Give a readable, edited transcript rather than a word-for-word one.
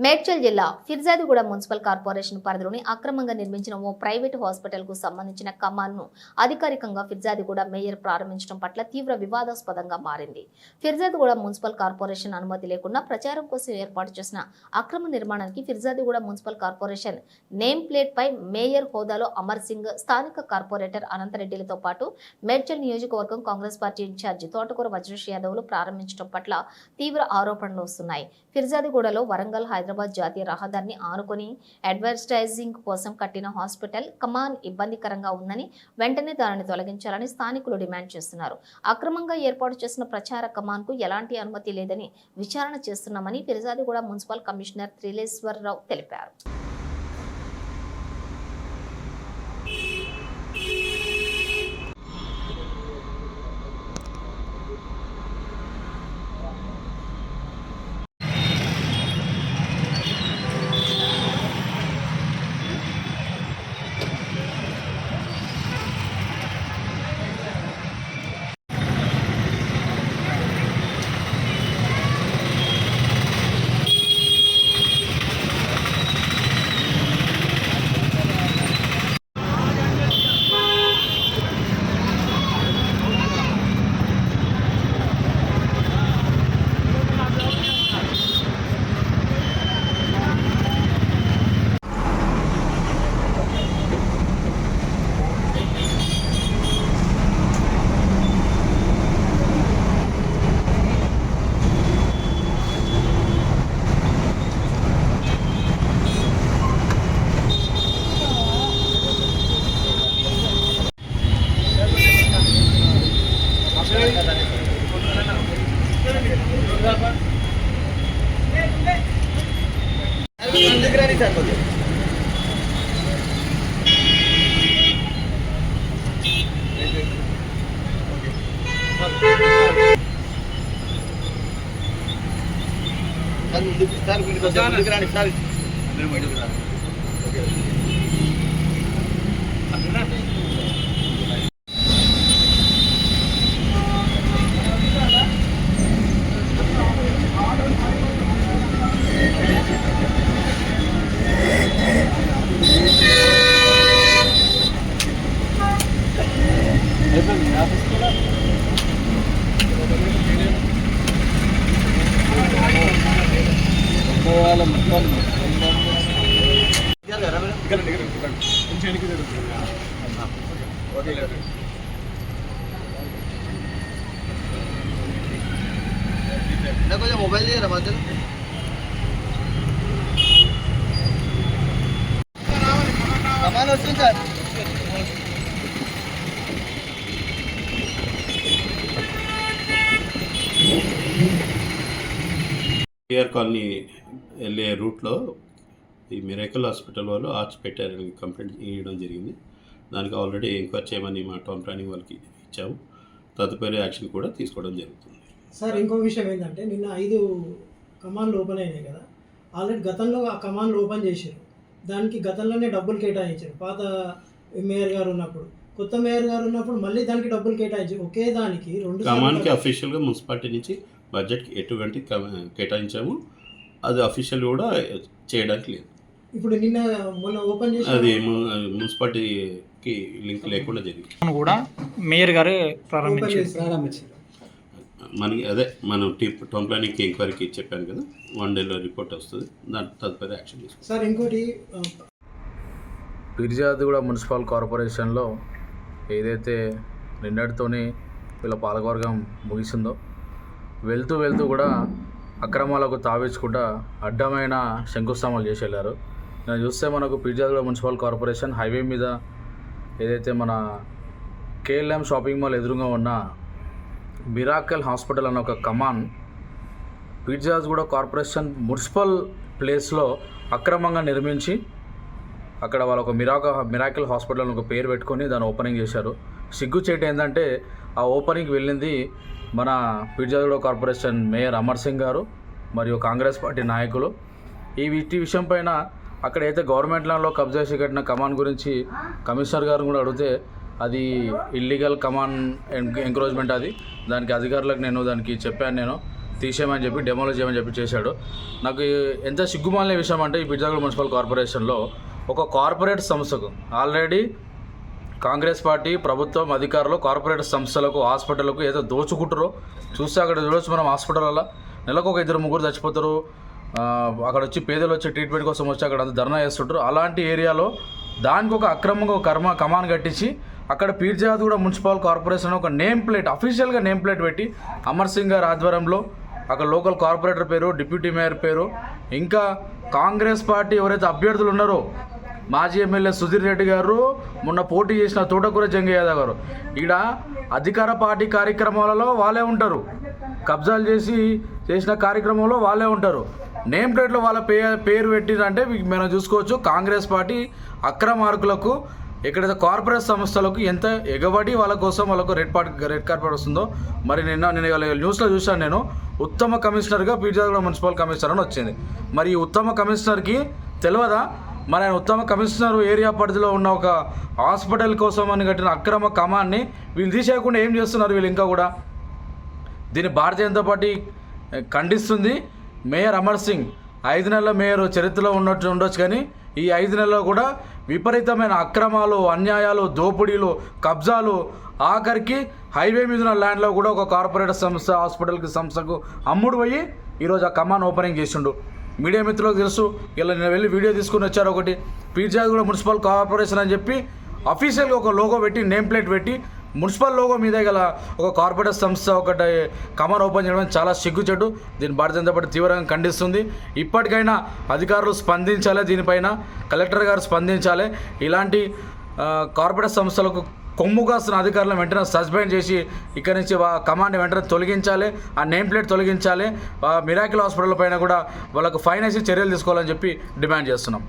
మేడ్చల్ జిల్లా Peerzadiguda municipal corporation పరిధిలోని అక్రమంగా నిర్మించిన ఓ ప్రైవేటు హాస్పిటల్కు సంబంధించిన కమాన్ను అధికారికంగా ఫిర్జాదిగూడ మేయర్ ప్రారంభించడం పట్ల తీవ్ర వివాదాస్పదంగా మారింది. ఫిర్జాదిగూడ మున్సిపల్ కార్పొరేషన్ అనుమతి లేకుండా ప్రచారం కోసం ఏర్పాటు చేసిన అక్రమ నిర్మాణానికి Peerzadiguda municipal corporation name plate పై మేయర్ హోదాలో అమర్ సింగ్, స్థానిక కార్పొరేటర్ అనంతరెడ్డిలతో పాటు మేడ్చల్ నియోజకవర్గం కాంగ్రెస్ పార్టీ ఇన్ఛార్జి తోటకూర వజ్రేష్ యాదవ్లు ప్రారంభించడం పట్ల తీవ్ర ఆరోపణలు వస్తున్నాయి. ఫిర్జాదిగూడలో వరంగల్ హైదరాబాద్ జాతీయ రహదారిని ఆనుకొని అడ్వర్టైజింగ్ కోసం కట్టిన హాస్పిటల్ కమాన్ ఇబ్బందికరంగా ఉందని వెంటనే దానిని తొలగించాలని స్థానికులు డిమాండ్ చేస్తున్నారు. అక్రమంగా ఏర్పాటు చేసిన ప్రచార కమాన్ కు ఎలాంటి అనుమతి లేదని విచారణ చేస్తున్నామని ఫిర్జాదిగూడ మున్సిపల్ కమిషనర్ త్రిలేశ్వరరావు తెలిపారు. मोबाइल दे रहा सामान वस्तु सर కేఆర్ కాలనీ వెళ్ళే రూట్లో ఈ మిరాకిల్ హాస్పిటల్ వాళ్ళు ఆర్చ్ పెట్టారని కంప్లైంట్ ఇవ్వడం జరిగింది. దానికి ఆల్రెడీ ఎంక్వైరీ చేయమని మా టౌన్ ప్లానింగ్ వాళ్ళకి ఇచ్చాము. తదుపరి యాక్షన్ కూడా తీసుకోవడం జరుగుతుంది. సార్ ఇంకో విషయం ఏంటంటే నిన్న 5 కమాన్లు ఓపెన్ అయినాయి కదా, ఆల్రెడీ గతంలో ఆ కమాన్లు ఓపెన్ చేశారు. దానికి గతంలోనే డబ్బులు కేటాయించారు పాత మేయర్ గారు ఉన్నప్పుడు. కొత్త మేయర్ గారు ఉన్నప్పుడు మళ్ళీ దానికి డబ్బులు కేటాయించారు. ఒకే దానికి 2 కమాన్కి అఫీషియల్గా మున్సిపాలిటీ నుంచి బడ్జెట్కి ఎటువంటి కేటాయించాము. అది అఫీషియల్ కూడా చేయడానికి లేదు. ఇప్పుడు నిన్న మొన్న ఓపెన్ చేసి అది మున్సిపాలిటీకి లింక్ లేకుండా జరిగింది కూడా మేయర్ గారే ప్రారంభించారు. మనకి అదే మనం టౌన్ ప్లానింగ్కి ఎంక్వైరీకి చెప్పాను కదా, 1 డేలో రిపోర్ట్ వస్తుంది. దాని తదుపరి యాక్షన్ తీసుకుంటాం. సార్ ఇంకోటి ఫిర్జాదిగూడ మున్సిపల్ కార్పొరేషన్లో ఏదైతే నిన్నటితోని వీళ్ళ పాలకవర్గం ముగిసిందో, వెళ్తూ కూడా అక్రమాలకు తావించుకుంటా అడ్డమైన శంకుస్థాపనలు చేసి వెళ్ళారు. నేను చూస్తే మనకు ఫిర్జాదిగూడ మున్సిపల్ కార్పొరేషన్ హైవే మీద ఏదైతే మన కేఎల్ఎం షాపింగ్ మాల్ ఎదురుగా ఉన్న మిరాకిల్ హాస్పిటల్ అన్న ఒక కమాన్ ఫిర్జాదిగూడ కార్పొరేషన్ మున్సిపల్ ప్లేస్లో అక్రమంగా నిర్మించి అక్కడ వాళ్ళు ఒక మిరాకిల్ హాస్పిటల్ ఒక పేరు పెట్టుకొని దాన్ని ఓపెనింగ్ చేశారు. సిగ్గుచేటు ఏంటంటే ఆ ఓపెనింగ్కి వెళ్ళింది మన ఫిర్జాదిగూడ కార్పొరేషన్ మేయర్ అమర్ సింగ్ గారు మరియు కాంగ్రెస్ పార్టీ నాయకులు. ఈ విషయం పైన అక్కడైతే గవర్నమెంట్ ల్యాండ్లో కబ్జా చేసి కట్టిన కమాన్ గురించి కమిషనర్ గారు కూడా అడిగితే అది ఇల్లీగల్ కమాన్ ఎంక్రోచ్మెంట్, అది దానికి అధికారులకు నేను దానికి చెప్పాను. నేను తీసేయమని చెప్పి డెమోలో చేయమని చెప్పి చేశాడు. నాకు ఎంత సిగ్గుమాలిన విషయం అంటే ఈ ఫిర్జాదిగూడ మున్సిపల్ కార్పొరేషన్లో ఒక కార్పొరేట్ సంస్థకు ఆల్రెడీ కాంగ్రెస్ పార్టీ ప్రభుత్వం అధికారులు కార్పొరేట్ సంస్థలకు హాస్పిటల్కు ఏదో దోచుకుంటారో చూస్తే అక్కడ చూడవచ్చు మనం. హాస్పిటల్లో నెలకు ఒక 2-3 చచ్చిపోతారు. అక్కడ వచ్చి పేదలు వచ్చి ట్రీట్మెంట్ కోసం వచ్చి అక్కడ అంతా ధర్నా చేస్తుంటారు. అలాంటి ఏరియాలో దానికి ఒక అక్రమంగా ఒక కమాన్ కట్టించి అక్కడ ఫిర్జాదిగూడ మున్సిపల్ కార్పొరేషన్ ఒక నేమ్ ప్లేట్ అఫీషియల్గా నేమ్ ప్లేట్ పెట్టి అమర్ సింగ్ గారి ఆధ్వర్యంలో అక్కడ లోకల్ కార్పొరేటర్ పేరు, డిప్యూటీ మేయర్ పేరు, ఇంకా కాంగ్రెస్ పార్టీ ఎవరైతే అభ్యర్థులు ఉన్నారో మాజీ ఎమ్మెల్యే సుధీర్ రెడ్డి గారు, మొన్న పోటీ చేసిన తోటకూర జంగయ్య యాదవ్ గారు, ఈడ అధికార పార్టీ కార్యక్రమాలలో వాళ్ళే ఉంటారు, కబ్జాలు చేసిన కార్యక్రమంలో వాళ్ళే ఉంటారు. నేమ్ ప్లేట్లో వాళ్ళ పేరు పెట్టిందంటే మనం చూసుకోవచ్చు. కాంగ్రెస్ పార్టీ అక్రమార్కులకు ఎక్కడైతే కార్పొరేట్ సంస్థలకు ఎంత ఎగబడి వాళ్ళ కోసం వాళ్ళకు రెడ్ కార్పెట్ వస్తుందో. మరి నేను న్యూస్లో చూశాను, నేను ఉత్తమ కమిషనర్గా ఫిర్జాదిగూడ మున్సిపల్ కమిషనర్ అని వచ్చింది. మరి ఈ ఉత్తమ కమిషనర్కి తెలియదా మరి ఆయన ఉత్తమ కమిషనర్ ఏరియా పరిధిలో ఉన్న ఒక హాస్పిటల్ కోసం అని కట్టిన అక్రమ కమాన్ని వీళ్ళు తీసేయకుండా ఏం చేస్తున్నారు వీళ్ళు ఇంకా కూడా? దీన్ని భారతీయ జనతా పార్టీ ఖండిస్తుంది. మేయర్ అమర్ సింగ్ 5 నెలల మేయర్ చరిత్రలో ఉండొచ్చు, కానీ ఈ 5 నెలల్లో కూడా విపరీతమైన అక్రమాలు, అన్యాయాలు, దోపిడీలు, కబ్జాలు, ఆఖరికి హైవే మీద ఉన్న ల్యాండ్లో కూడా ఒక కార్పొరేట్ సంస్థ హాస్పిటల్కి సంస్థకు అమ్ముడు పోయి ఈరోజు ఆ కమాన్ ఓపెనింగ్ చేసిండు. మీడియా మిత్రులకు తెలుసు. ఇలా నేను వెళ్ళి వీడియో తీసుకుని వచ్చారు. ఒకటి ఫిర్జాదిగూడ మున్సిపల్ కార్పొరేషన్ అని చెప్పి అఫీషియల్గా ఒక లోగో పెట్టి నేమ్ ప్లేట్ పెట్టి మున్సిపల్ లోగో మీదే గల ఒక కార్పొరేట్ సంస్థ ఒకటి కమాన్ ఓపెన్ చేయడం చాలా సిగ్గుచెట్టు. దీన్ని భారతీయ జనతా పార్టీ తీవ్రంగా ఖండిస్తుంది. ఇప్పటికైనా అధికారులు స్పందించాలి, దీనిపైన కలెక్టర్ గారు స్పందించాలి. ఇలాంటి కార్పొరేట్ సంస్థలకు కొమ్ము కాస్తున్న అధికారులను వెంటనే సస్పెండ్ చేసి ఇక్కడి నుంచి కమాండ్ వెంటనే తొలగించాలి, ఆ నేమ్ ప్లేట్ తొలగించాలి. మిరాకిల్ హాస్పిటల్ పైన కూడా వాళ్ళకు ఫైన్ వేసి చర్యలు తీసుకోవాలని చెప్పి డిమాండ్ చేస్తున్నాం.